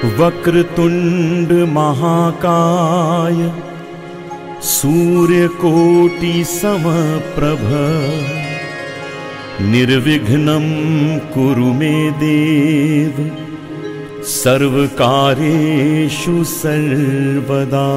वक्रतुंड महाकाय सूर्यकोटि समप्रभ निर्विघ्नं कुरु मे देव सर्वकार्येषु सर्वदा।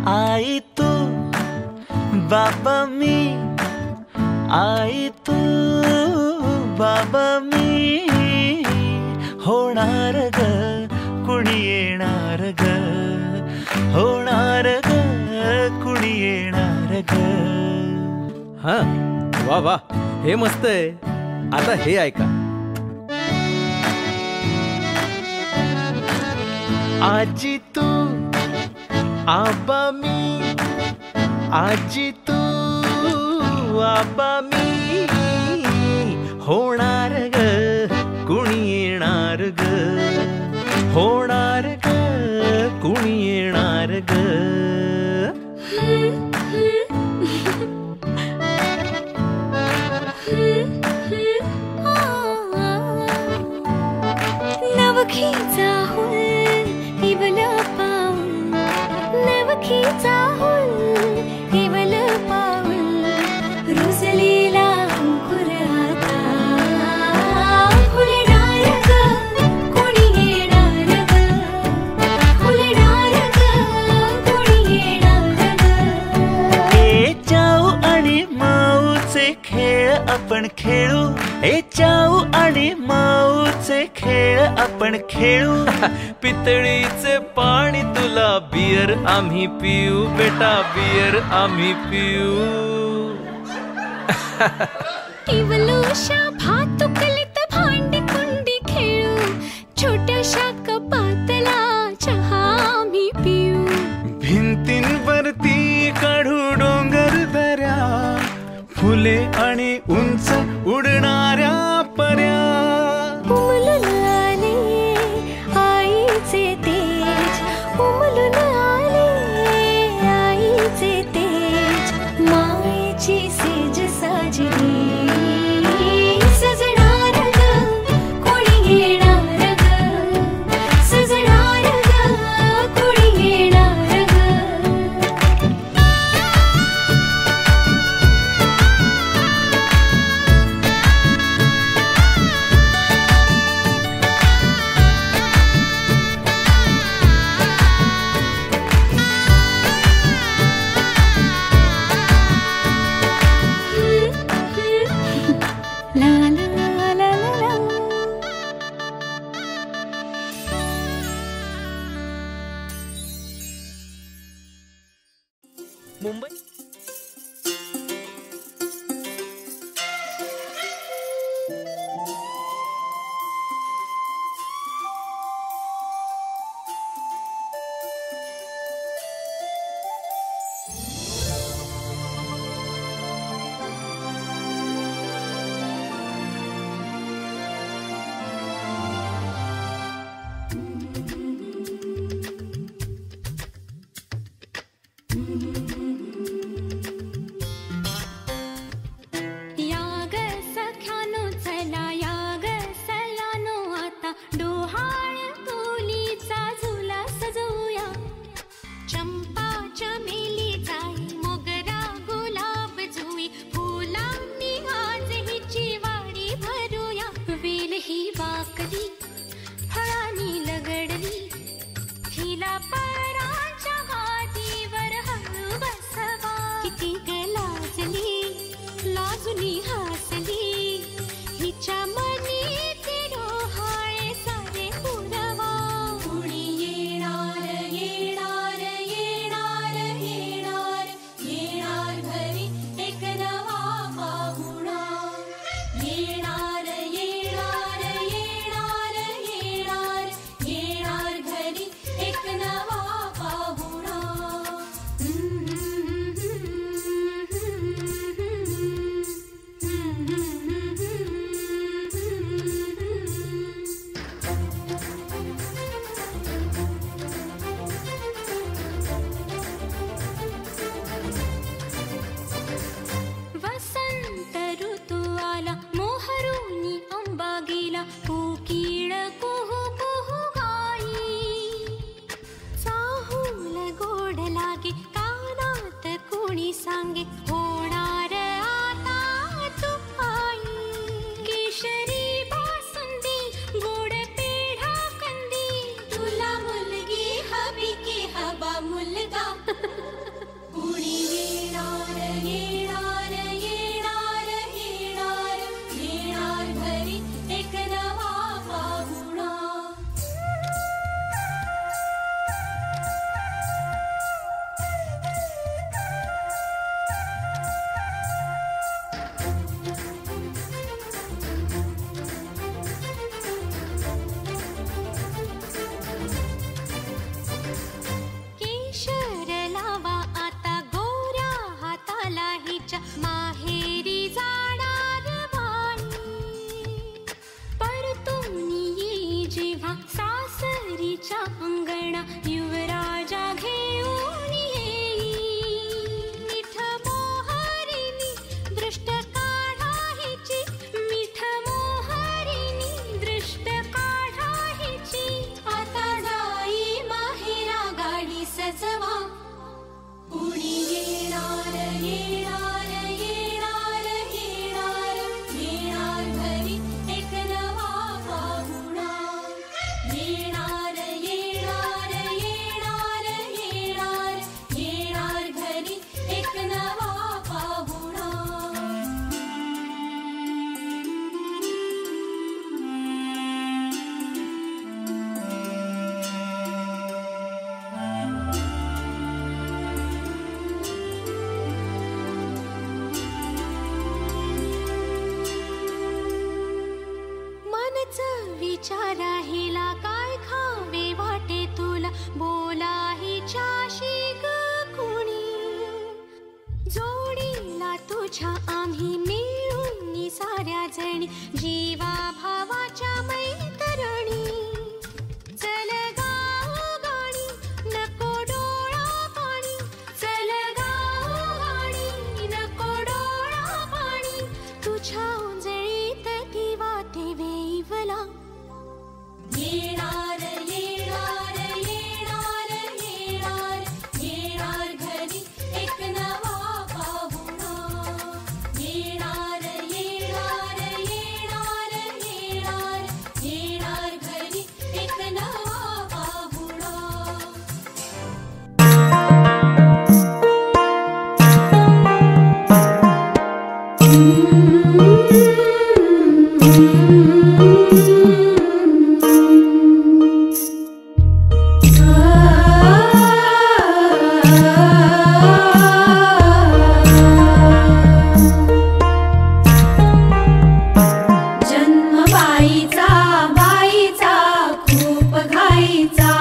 आई तू बाबा मी, आई तू बाबा मी, होणार ग कुणी येणार ग, होणार ग कुणी येणार ग। हा वा वा, हे मस्त आहे। आता हे ऐका। आजी तू आबा मी, आजी तू आबा मी, होणार ग कुणी येणार ग, होणार ग कुणी येणार ग। नवखीचा हुल इवल पाऊल, नवखीचा हुल इवल पाऊल, रुजलेला अंकुर आता फुलणार ग कुणी येणार ग, फुलणार ग कुणी येणार ग। ए चाऊ आणि माऊचे खेळ आपण खेळू, ए चाऊ आणि माऊचे खेळ आपण खेळू। पितळीचे पाणी तुला, बियर आम्ही पिऊ बेटा, बियर आम्ही पिऊ। इवलूशा भातुकलीत भांडी कुंडी खेळू, छोट्याशा कपातला चहा आम्ही पिऊ। भिंतींवरती काढू डोंगर दऱ्या, फुले आणि उंच उडणाऱ्या पर्या। उमलून आले आईचे तेज, उमलून आले आईचे तेज, मायेची सेज साजली सजणार ग कोणी येणार ग, सजणार ग कोणी येणार ग। ला ला ला ला ला। मुंबई विचारा हिला काय खावे वाटे तुला, बोला हिच्याशी ग कुणी. जोडीला तुझ्या आम्ही मिळून साऱ्या जणी, जीवा भावाच्या मैत्रिणी. चल गाऊ गाणी नको डोळा पाणी, चल गाऊ गाणी नको डोळा पाणी. तुझ्या उंजळीत ती वाटे वेईवला. येणार येणार येणार येणार येणार घरी एक नवा पाहुणा. येणार येणार येणार येणार येणार घरी एक नवा पाहुणा. जन्म बाईचा बाईचा खूप घाईचा,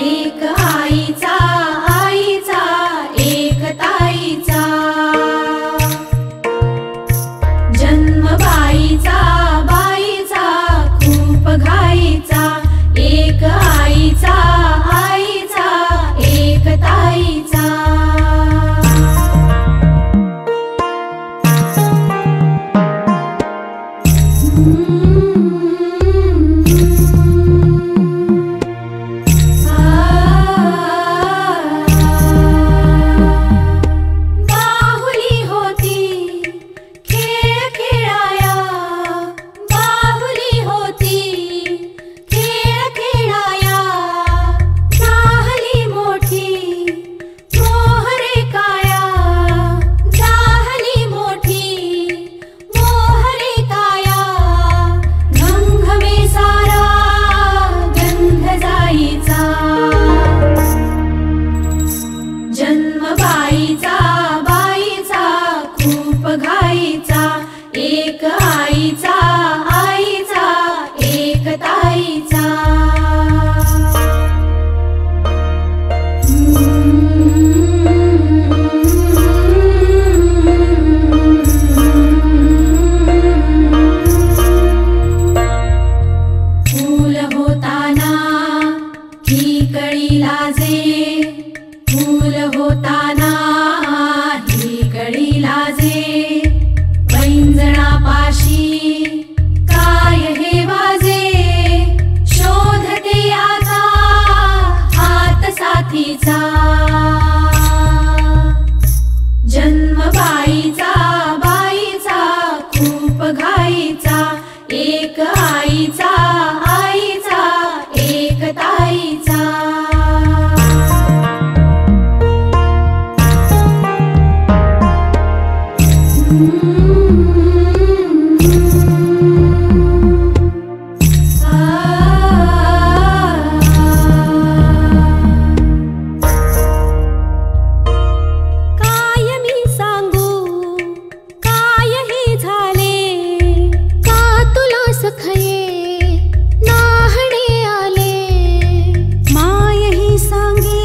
एक आईचा आईचा एक ताईचा. जन्म बाईचा बाईचा खूप घाईचा, एक आईचा आईचा एक ताईचा. बाहुली होती खेळ खेळाया, बाहुली होती खेळ खेळाया. झाली मोठी मोहरे काया, झाली मोठी मोहरे काया. घमघमे सारा गंध जाईचा. जन्म बाईचा बाईचा खूप घाईचा, एक आईचा आईचा एक ताईचा. फूल होताना ही कळी लाजे, फूल होताना ही कळी लाजे. पैंजणापाशी काय हे वाजे, शोधते आता हात साथीचा. जन्म बाईचा बाईचा खूप घाईचा, एक आईचा आईचा एक ताईचा. काय मी सांगू काय हे झाले, का तुला सखये नाहणे आले. माय ही सांगे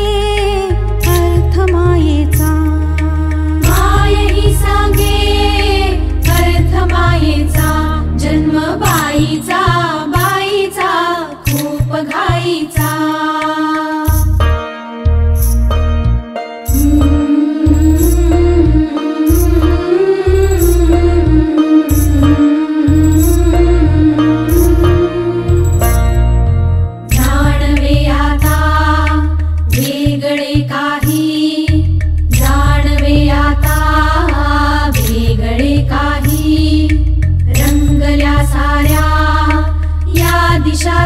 अर्थ मायेचा, माय ही सांगे अर्थ मायेचा. जन्म बाईचा बाईचा खूप घाईचा. जाणवे आता वेगळे काही, जाणवे आता वेगळे काही. रंगल्या साऱ्या या दिशा